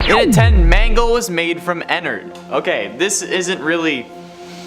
In at 10, Mangle was made from Ennard. Okay, this isn't really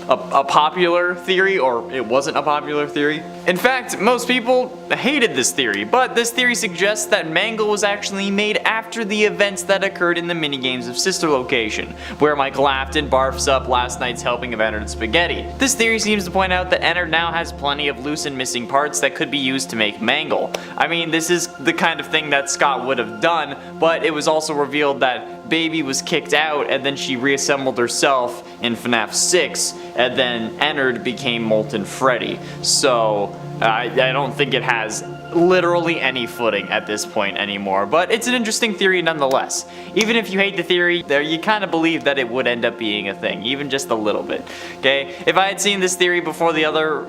a popular theory, or it wasn't a popular theory. In fact, most people hated this theory, but this theory suggests that Mangle was actually made after the events that occurred in the minigames of Sister Location, where Michael Afton barfs up last night's helping of Ennard spaghetti. This theory seems to point out that Ennard now has plenty of loose and missing parts that could be used to make Mangle. I mean, this is the kind of thing that Scott would have done, but it was also revealed that Baby was kicked out and then she reassembled herself in FNAF 6, and then Ennard became Molten Freddy. So I don't think it has literally any footing at this point anymore, but it's an interesting theory nonetheless. Even if you hate the theory, you kind of believe that it would end up being a thing, even just a little bit. Okay, if I had seen this theory before the other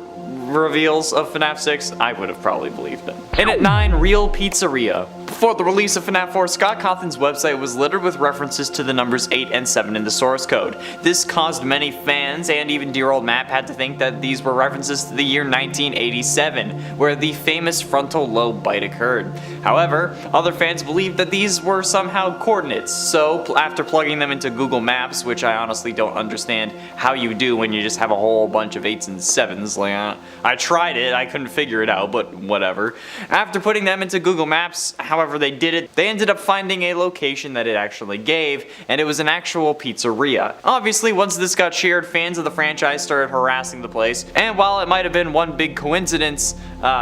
reveals of FNAF 6, I would have probably believed it. And at 9, Real Pizzeria. Before the release of FNAF 4, Scott Cawthon's website was littered with references to the numbers 8 and 7 in the source code. This caused many fans, and even dear old Matt, to think that these were references to the year 1987, where the famous frontal lobe bite occurred. However, other fans believed that these were somehow coordinates, so after plugging them into Google Maps, which I honestly don't understand how you do when you just have a whole bunch of 8s and 7s, like, I tried it, I couldn't figure it out, but whatever. After putting them into Google Maps, however they did it, they ended up finding a location that it actually gave, and it was an actual pizzeria. Obviously, once this got shared, fans of the franchise started harassing the place, and while it might have been one big coincidence,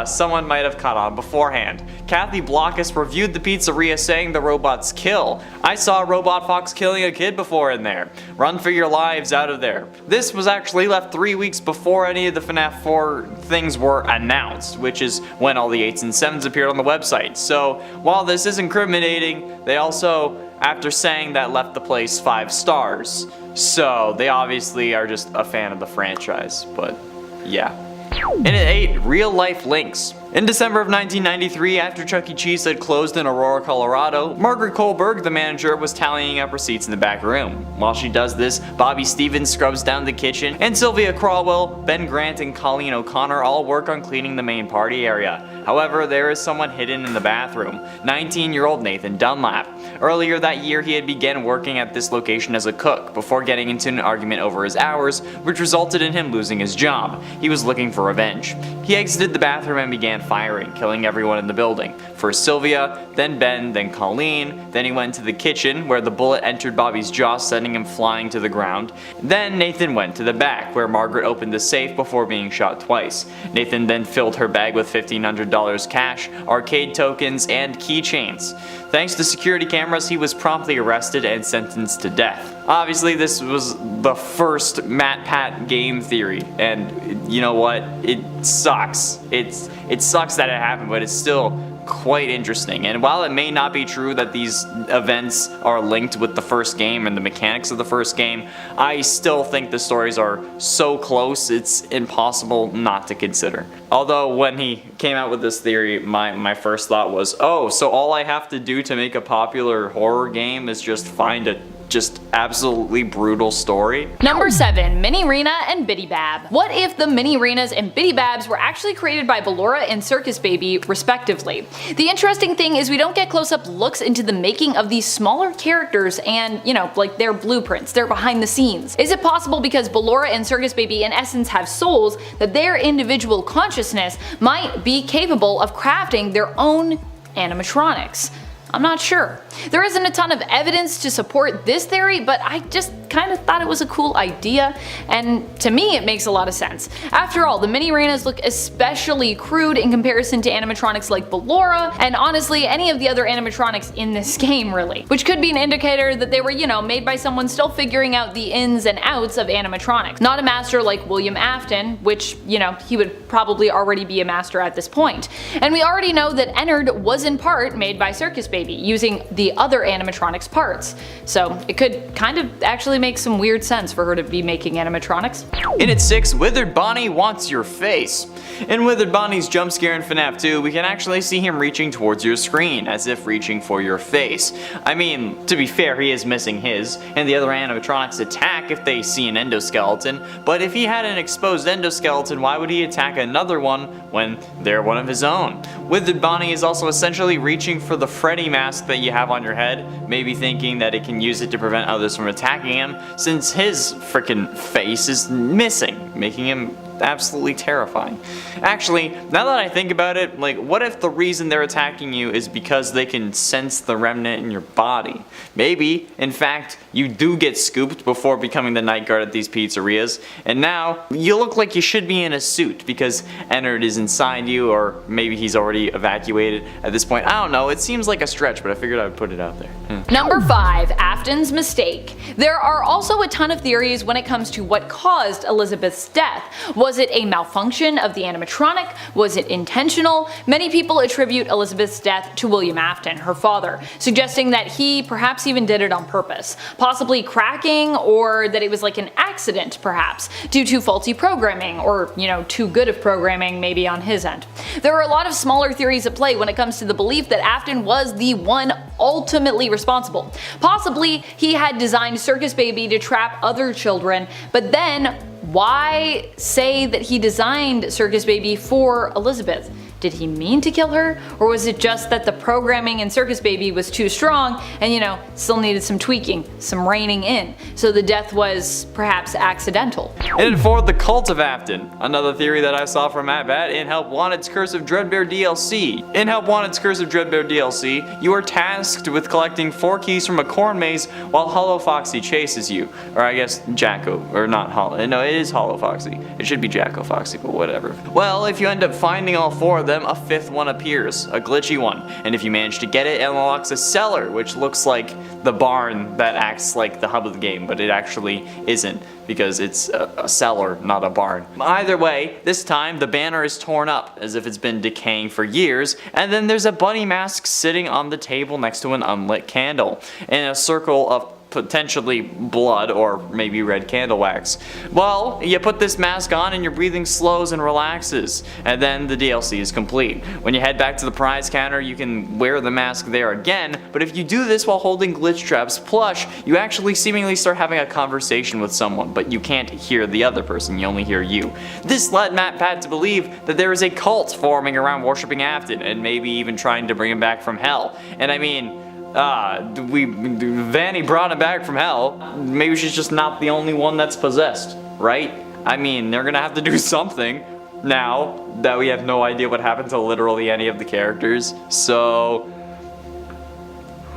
someone might have caught on beforehand. Kathy Blockus reviewed the pizzeria saying the robots kill. I saw a robot fox killing a kid before in there. Run for your lives out of there. This was actually left 3 weeks before any of the FNAF 4 things were announced, which is when all the 8s and 7s appeared on the website. So while this is incriminating, they also, after saying that, left the place 5 stars. So they obviously are just a fan of the franchise, but yeah. And at 8, Real Life Links. In December of 1993, after Chuck E. Cheese had closed in Aurora, Colorado, Margaret Kohlberg, the manager, was tallying up receipts in the back room. While she does this, Bobby Stevens scrubs down the kitchen, and Sylvia Crawwell, Ben Grant, and Colleen O'Connor all work on cleaning the main party area. However, there is someone hidden in the bathroom, 19-year-old Nathan Dunlap. Earlier that year, he had begun working at this location as a cook, before getting into an argument over his hours, which resulted in him losing his job. He was looking for revenge. He exited the bathroom and began firing, killing everyone in the building. First Sylvia, then Ben, then Colleen, then he went to the kitchen, where the bullet entered Bobby's jaw, sending him flying to the ground. Then Nathan went to the back, where Margaret opened the safe before being shot twice. Nathan then filled her bag with $1,500 cash, arcade tokens, and keychains. Thanks to security cameras, he was promptly arrested and sentenced to death. Obviously, this was the first MatPat game theory, and you know what? It sucks. It sucks that it happened, but it's still quite interesting. And while it may not be true that these events are linked with the first game and the mechanics of the first game, I still think the stories are so close it's impossible not to consider. Although when he came out with this theory, my first thought was, oh, so all I have to do to make a popular horror game is just find a just absolutely brutal story. Number 7, Mini-Rena and Biddy Bab. What if the Mini-Renas and Biddy Babs were actually created by Ballora and Circus Baby, respectively? The interesting thing is we don't get close-up looks into the making of these smaller characters and, you know, like their blueprints, their behind the scenes. Is it possible because Ballora and Circus Baby in essence have souls that their individual consciousness might be capable of crafting their own animatronics? I'm not sure. There isn't a ton of evidence to support this theory, but I just kind of thought it was a cool idea, and to me it makes a lot of sense. After all, the Mini-Renas look especially crude in comparison to animatronics like Ballora, and honestly any of the other animatronics in this game really. Which could be an indicator that they were, you know, made by someone still figuring out the ins and outs of animatronics. Not a master like William Afton, which, you know, he would probably already be a master at this point. And we already know that Ennard was in part made by Circus Baby, using the other animatronics parts. So it could kind of actually make some weird sense for her to be making animatronics. In at 6, Withered Bonnie Wants Your Face. In Withered Bonnie's jump scare in FNAF 2, we can actually see him reaching towards your screen, as if reaching for your face. I mean, to be fair, he is missing his, and the other animatronics attack if they see an endoskeleton, but if he had an exposed endoskeleton, why would he attack another one when they're one of his own? Withered Bonnie is also essentially reaching for the Freddy mask that you have on your head, maybe thinking that it can use it to prevent others from attacking him, since his frickin' face is missing, making him absolutely terrifying. Actually, now that I think about it, like, what if the reason they're attacking you is because they can sense the remnant in your body? Maybe, in fact, you do get scooped before becoming the night guard at these pizzerias, and now you look like you should be in a suit because Ennard is inside you, or maybe he's already evacuated at this point. I don't know, it seems like a stretch, but I figured I would put it out there. Number 5. Afton's mistake. There are also a ton of theories when it comes to what caused Elizabeth's death. Was it a malfunction of the animatronic? Was it intentional? Many people attribute Elizabeth's death to William Afton, her father, suggesting that he perhaps even did it on purpose, possibly cracking, or that it was like an accident perhaps, due to faulty programming, or too good of programming maybe on his end. There are a lot of smaller theories at play when it comes to the belief that Afton was the one ultimately responsible. Possibly he had designed Circus Baby to trap other children, but then why say that he designed Circus Baby for Elizabeth? Did he mean to kill her? Or was it just that the programming in Circus Baby was too strong and still needed some tweaking, some reining in, so the death was perhaps accidental? And for the Cult of Afton, another theory that I saw from MatBat in Help Wanted's Curse of Dreadbear DLC. In Help Wanted's Curse of Dreadbear DLC, you are tasked with collecting 4 keys from a corn maze while Hollow Foxy chases you. Or I guess Jacko, or not Hollow, no, it is Hollow Foxy. It should be Jacko Foxy, but whatever. Well, if you end up finding all 4 of them, a 5th one appears, a glitchy one, and if you manage to get it, it unlocks a cellar, which looks like the barn that acts like the hub of the game, but it actually isn't, because it's a cellar, not a barn. Either way, this time the banner is torn up, as if it's been decaying for years, and then there's a bunny mask sitting on the table next to an unlit candle, in a circle of potentially blood or maybe red candle wax. Well, you put this mask on and your breathing slows and relaxes, and then the DLC is complete. When you head back to the prize counter, you can wear the mask there again, but if you do this while holding Glitch Trap's plush, you actually seemingly start having a conversation with someone, but you can't hear the other person, you only hear you. This led MatPat to believe that there is a cult forming around worshipping Afton, and maybe even trying to bring him back from hell. And I mean, Vanny brought him back from hell. Maybe she's just not the only one that's possessed, right? I mean, they're gonna have to do something now that we have no idea what happened to literally any of the characters. So,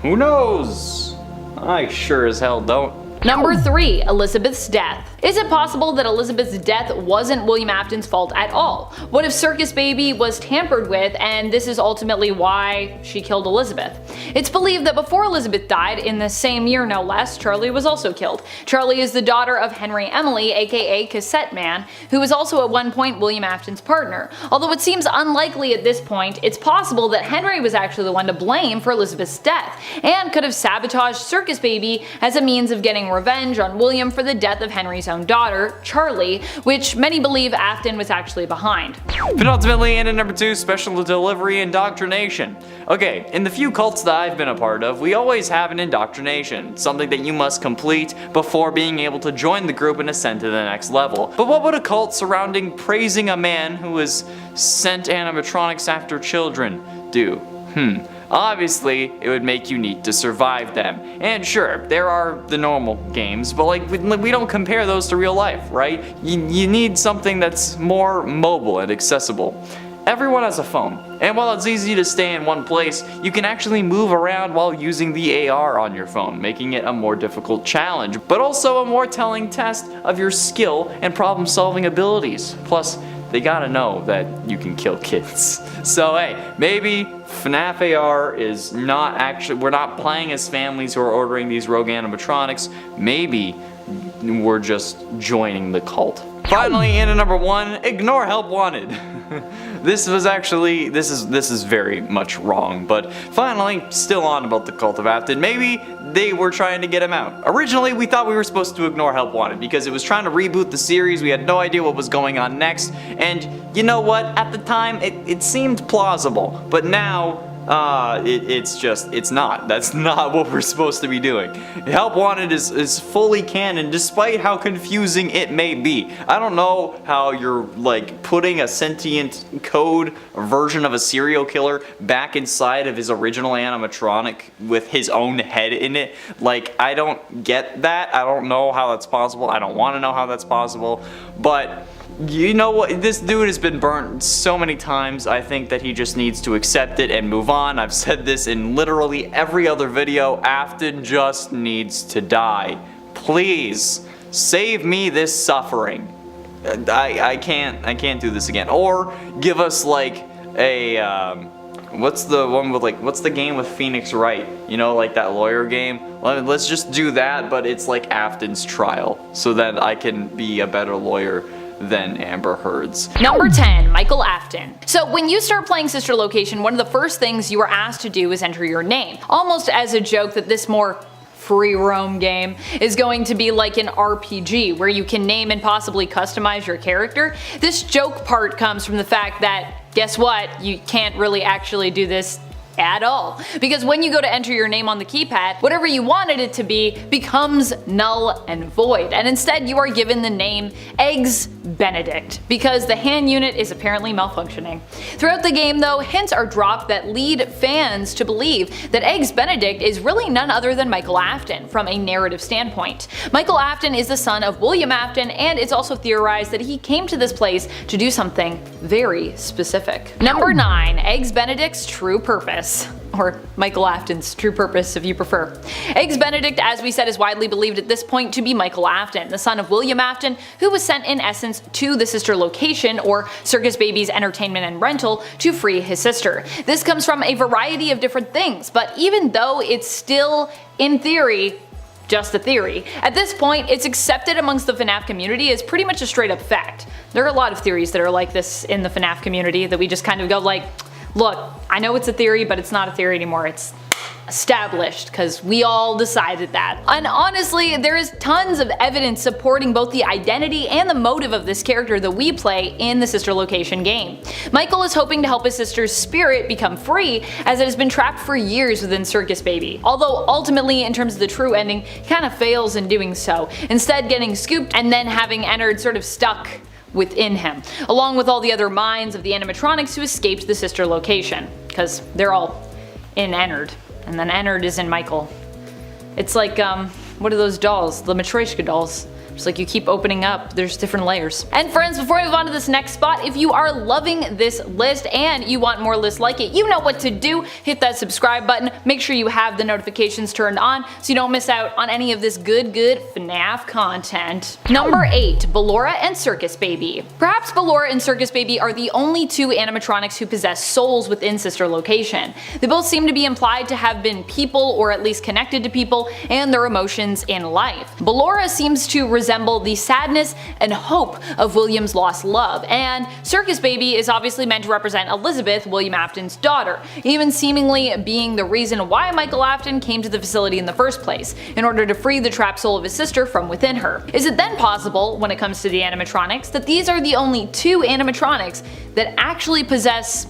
who knows? I sure as hell don't. Number 3. Elizabeth's death. Is it possible that Elizabeth's death wasn't William Afton's fault at all? What if Circus Baby was tampered with and this is ultimately why she killed Elizabeth? It's believed that before Elizabeth died, in the same year no less, Charlie was also killed. Charlie is the daughter of Henry Emily, aka Cassette Man, who was also at one point William Afton's partner. Although it seems unlikely at this point, it's possible that Henry was actually the one to blame for Elizabeth's death, and could have sabotaged Circus Baby as a means of getting revenge on William for the death of Henry's own daughter, Charlie, which many believe Afton was actually behind. But ultimately, in at number 2, special delivery indoctrination. Okay, in the few cults that I've been a part of, we always have an indoctrination, something that you must complete before being able to join the group and ascend to the next level. But what would a cult surrounding praising a man who has sent animatronics after children do? Obviously, it would make you need to survive them. And sure, there are the normal games, but like we don't compare those to real life, right? You need something that's more mobile and accessible. Everyone has a phone, and while it's easy to stay in one place, you can actually move around while using the AR on your phone, making it a more difficult challenge, but also a more telling test of your skill and problem-solving abilities. Plus, they gotta know that you can kill kids. So hey, maybe FNAF AR is not actually, we're not playing as families who are ordering these rogue animatronics. Maybe we're just joining the cult. Finally, in at number 1, ignore Help Wanted. This is very much wrong, but finally, still on about the Cult of Afton. Maybe they were trying to get him out. Originally, we thought we were supposed to ignore Help Wanted because it was trying to reboot the series. We had no idea what was going on next, and you know what? At the time, it seemed plausible, but now it's not. That's not what we're supposed to be doing. Help Wanted is fully canon, despite how confusing it may be. I don't know how you're like putting a sentient code version of a serial killer back inside of his original animatronic with his own head in it. Like, I don't get that. I don't know how that's possible. I don't want to know how that's possible. But you know what? This dude has been burnt so many times. I think that he just needs to accept it and move on. I've said this in literally every other video. Afton just needs to die. Please, save me this suffering. I can't do this again. Or give us like a what's the one with like, what's the game with Phoenix Wright? You know, like that lawyer game? Let's just do that, but it's like Afton's trial, so that I can be a better lawyer than Amber Heard's. Number 10, Michael Afton. So when you start playing Sister Location, one of the first things you are asked to do is enter your name, almost as a joke that this more free roam game is going to be like an RPG where you can name and possibly customize your character. This joke part comes from the fact that, guess what, you can't really actually do this at all. Because when you go to enter your name on the keypad, whatever you wanted it to be becomes null and void, and instead you are given the name Eggs Benedict, because the hand unit is apparently malfunctioning. Throughout the game though, hints are dropped that lead fans to believe that Eggs Benedict is really none other than Michael Afton from a narrative standpoint. Michael Afton is the son of William Afton, and it's also theorized that he came to this place to do something very specific. Number 9, Eggs Benedict's true purpose. Or Michael Afton's true purpose if you prefer. Eggs Benedict, as we said, is widely believed at this point to be Michael Afton, the son of William Afton, who was sent in essence to the Sister Location, or Circus Baby's entertainment and rental, to free his sister. This comes from a variety of different things, but even though it's still, in theory, just a theory, at this point it's accepted amongst the FNAF community as pretty much a straight up fact. There are a lot of theories that are like this in the FNAF community that we just kind of go like, look, I know it's a theory, but it's not a theory anymore. It's established because we all decided that. And honestly, there is tons of evidence supporting both the identity and the motive of this character that we play in the Sister Location game. Michael is hoping to help his sister's spirit become free, as it has been trapped for years within Circus Baby. Although ultimately, in terms of the true ending, he kind of fails in doing so, instead getting scooped and then having Ennard sort of stuck within him, along with all the other minds of the animatronics who escaped the Sister Location, because they're all in Ennard, and then Ennard is in Michael. It's like, what are those dolls? The Matryoshka dolls. Just like you keep opening up, there's different layers. And friends, before we move on to this next spot, if you are loving this list and you want more lists like it, you know what to do. Hit that subscribe button, make sure you have the notifications turned on so you don't miss out on any of this good FNAF content. Number 8, Ballora and Circus Baby. Perhaps Ballora and Circus Baby are the only two animatronics who possess souls within Sister Location. They both seem to be implied to have been people, or at least connected to people, and their emotions in life. Ballora seems to resemble the sadness and hope of William's lost love, and Circus Baby is obviously meant to represent Elizabeth, William Afton's daughter, even seemingly being the reason why Michael Afton came to the facility in the first place, in order to free the trapped soul of his sister from within her. Is it then possible, when it comes to the animatronics, that these are the only two animatronics that actually possess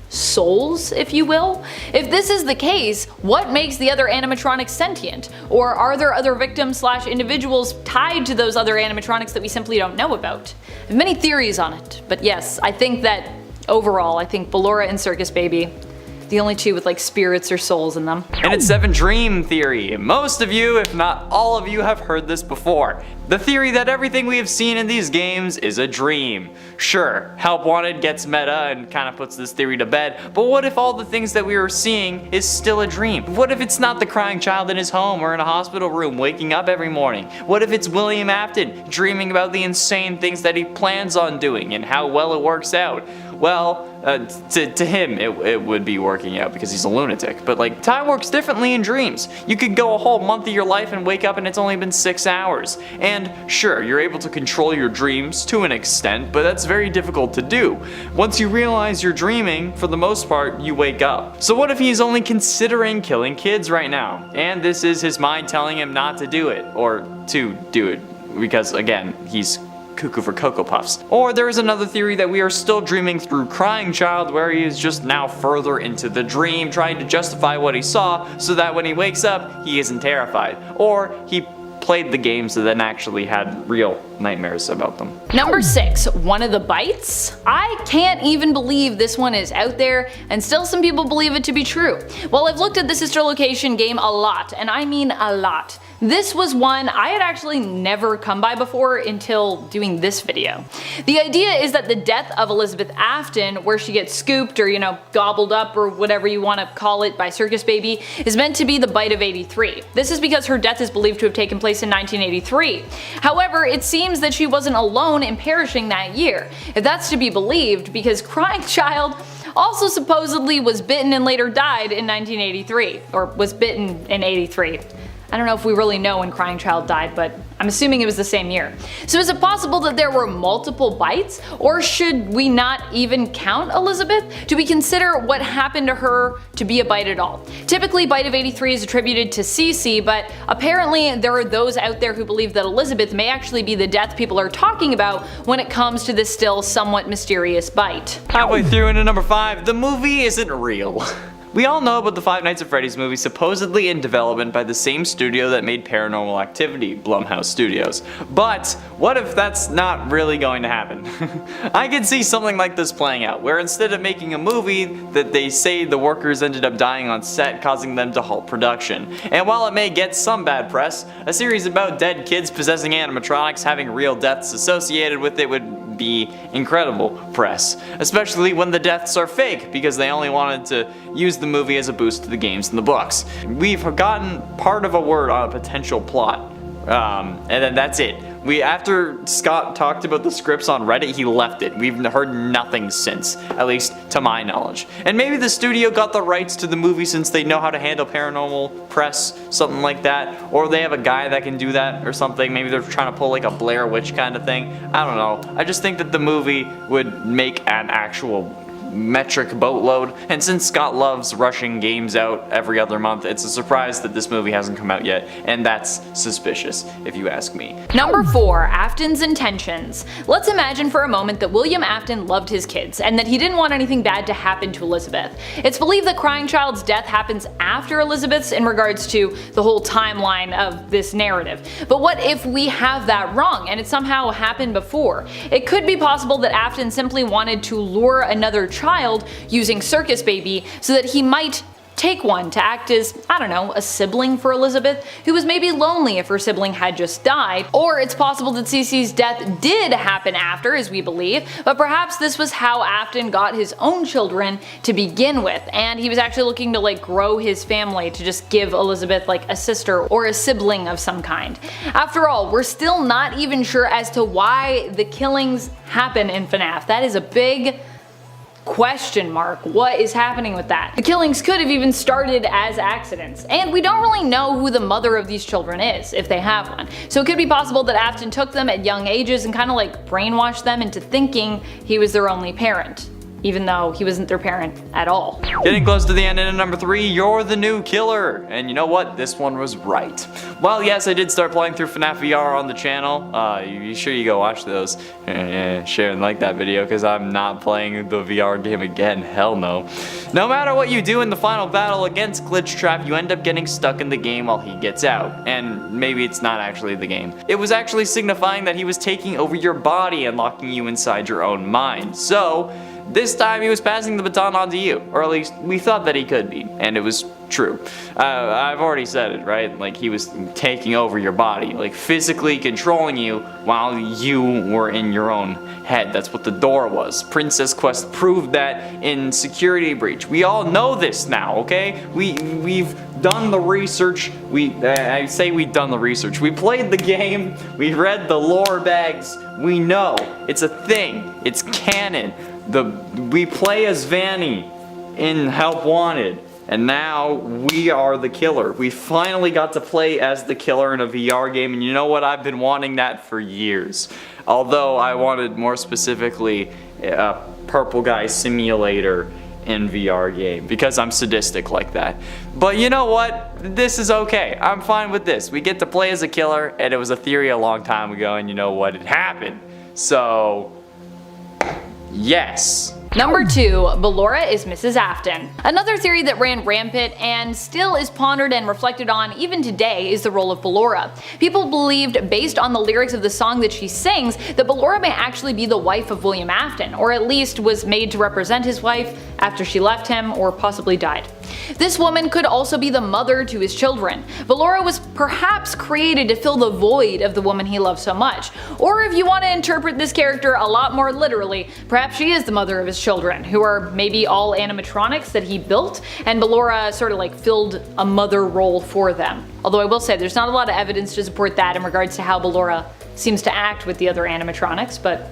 souls, if you will? If this is the case, what makes the other animatronics sentient? Or are there other victims slash individuals tied to those other animatronics that we simply don't know about? I have many theories on it, but yes, I think that overall, I think Ballora and Circus Baby, the only two with like spirits or souls in them. And it's 7 Dream Theory. Most of you, if not all of you, have heard this before. The theory that everything we have seen in these games is a dream. Sure, Help Wanted gets meta and kind of puts this theory to bed, but what if all the things that we are seeing is still a dream? What if it's not the crying child in his home or in a hospital room waking up every morning? What if it's William Afton dreaming about the insane things that he plans on doing and how well it works out? Well, to him it would be working out because he's a lunatic, but like, time works differently in dreams. You could go a whole month of your life and wake up and it's only been 6 hours. And sure, you're able to control your dreams to an extent, but that's very difficult to do. Once you realize you're dreaming, for the most part, you wake up. So what if he's only considering killing kids right now? And this is his mind telling him not to do it, or to do it, because again, he's cuckoo for Cocoa Puffs. Or there is another theory that we are still dreaming through Crying Child, where he is just now further into the dream, trying to justify what he saw so that when he wakes up, he isn't terrified. Or he played the games and then actually had real nightmares about them. Number 6, one of the bites? I can't even believe this one is out there, and still some people believe it to be true. Well, I've looked at the sister location game a lot, and I mean a lot. This was one I had actually never come by before until doing this video. The idea is that the death of Elizabeth Afton, where she gets scooped or, gobbled up or whatever you want to call it by Circus Baby, is meant to be the bite of '83. This is because her death is believed to have taken place in 1983. However, it seems that she wasn't alone in perishing that year, if that's to be believed, because Crying Child also supposedly was bitten and later died in 1983, or was bitten in '83. I don't know if we really know when Crying Child died, but I'm assuming it was the same year. So is it possible that there were multiple bites? Or should we not even count Elizabeth? Do we consider what happened to her to be a bite at all? Typically, bite of '83 is attributed to Cece, but apparently there are those out there who believe that Elizabeth may actually be the death people are talking about when it comes to this still somewhat mysterious bite. Halfway through into number 5, the movie isn't real. We all know about the Five Nights at Freddy's movie supposedly in development by the same studio that made Paranormal Activity, Blumhouse Studios. But what if that's not really going to happen? I could see something like this playing out, where instead of making a movie that they say the workers ended up dying on set, causing them to halt production. And while it may get some bad press, a series about dead kids possessing animatronics having real deaths associated with it would be incredible press, especially when the deaths are fake because they only wanted to use the movie as a boost to the games and the books. We've gotten part of a word on a potential plot, and then that's it. After Scott talked about the scripts on Reddit, he left it. We've heard nothing since, at least to my knowledge. And maybe the studio got the rights to the movie since they know how to handle paranormal press, something like that. Or they have a guy that can do that or something. Maybe they're trying to pull like a Blair Witch kind of thing. I don't know. I just think that the movie would make an actual metric boatload, and since Scott loves rushing games out every other month, it's a surprise that this movie hasn't come out yet, and that's suspicious if you ask me. Number 4, Afton's intentions. Let's imagine for a moment that William Afton loved his kids and that he didn't want anything bad to happen to Elizabeth. It's believed that Crying Child's death happens after Elizabeth's in regards to the whole timeline of this narrative. But what if we have that wrong and it somehow happened before? It could be possible that Afton simply wanted to lure another child using Circus Baby so that he might take one to act as, I don't know, a sibling for Elizabeth, who was maybe lonely if her sibling had just died. Or it's possible that Cece's death did happen after, as we believe, but perhaps this was how Afton got his own children to begin with, and he was actually looking to grow his family to just give Elizabeth a sister or a sibling of some kind. After all, we're still not even sure as to why the killings happen in FNAF. That is a big question mark. What is happening with that? The killings could have even started as accidents, and we don't really know who the mother of these children is, if they have one. So it could be possible that Afton took them at young ages and kind of brainwashed them into thinking he was their only parent, even though he wasn't their parent at all. Getting close to the end in number 3, you're the new killer. And you know what? This one was right. While yes, I did start playing through FNAF VR on the channel, you sure you go watch those. Share and like that video, because I'm not playing the VR game again. Hell no. No matter what you do in the final battle against Glitch Trap, you end up getting stuck in the game while he gets out. And maybe it's not actually the game. It was actually signifying that he was taking over your body and locking you inside your own mind. So this time he was passing the baton on to you, or at least we thought that he could be, and it was true. I've already said it, right? He was taking over your body, physically controlling you while you were in your own head. That's what the door was. Princess Quest proved that in Security Breach. We all know this now, okay? We've done the research. I say we've done the research. We played the game. We read the lore bags. We know. It's a thing. It's canon. We play as Vanny in Help Wanted, and now we are the killer. We finally got to play as the killer in a VR game, and you know what? I've been wanting that for years. Although I wanted more specifically a Purple Guy Simulator in VR game, because I'm sadistic like that. But you know what? This is okay. I'm fine with this. We get to play as a killer, and it was a theory a long time ago, and you know what? It happened. So, yes. Number 2, Ballora is Mrs. Afton. Another theory that ran rampant and still is pondered and reflected on even today is the role of Ballora. People believed, based on the lyrics of the song that she sings, that Ballora may actually be the wife of William Afton, or at least was made to represent his wife after she left him or possibly died. This woman could also be the mother to his children. Ballora was perhaps created to fill the void of the woman he loved so much. Or if you want to interpret this character a lot more literally, perhaps she is the mother of his children, who are maybe all animatronics that he built, and Ballora sort of like filled a mother role for them. Although I will say there's not a lot of evidence to support that in regards to how Ballora seems to act with the other animatronics, but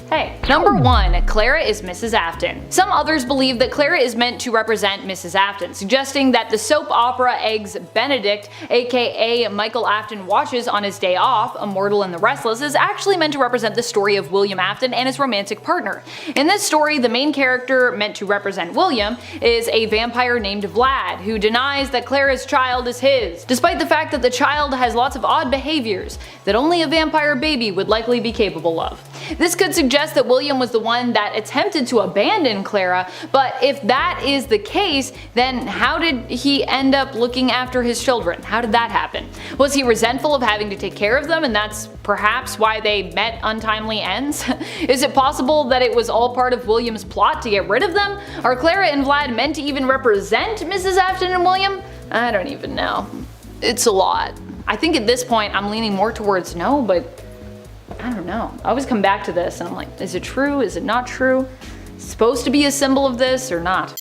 hey. Number 1, Clara is Mrs. Afton. Some others believe that Clara is meant to represent Mrs. Afton, suggesting that the soap opera Eggs Benedict, aka Michael Afton watches on his day off, Immortal and the Restless, is actually meant to represent the story of William Afton and his romantic partner. In this story, the main character meant to represent William is a vampire named Vlad, who denies that Clara's child is his, despite the fact that the child has lots of odd behaviors that only a vampire baby would likely be capable of. This could suggest that William was the one that attempted to abandon Clara, but if that is the case, then how did he end up looking after his children? How did that happen? Was he resentful of having to take care of them, and that's perhaps why they met untimely ends? Is it possible that it was all part of William's plot to get rid of them? Are Clara and Vlad meant to even represent Mrs. Afton and William? I don't even know. It's a lot. I think at this point I'm leaning more towards no, but I don't know. I always come back to this and I'm like, is it true? Is it not true? Is it supposed to be a symbol of this or not?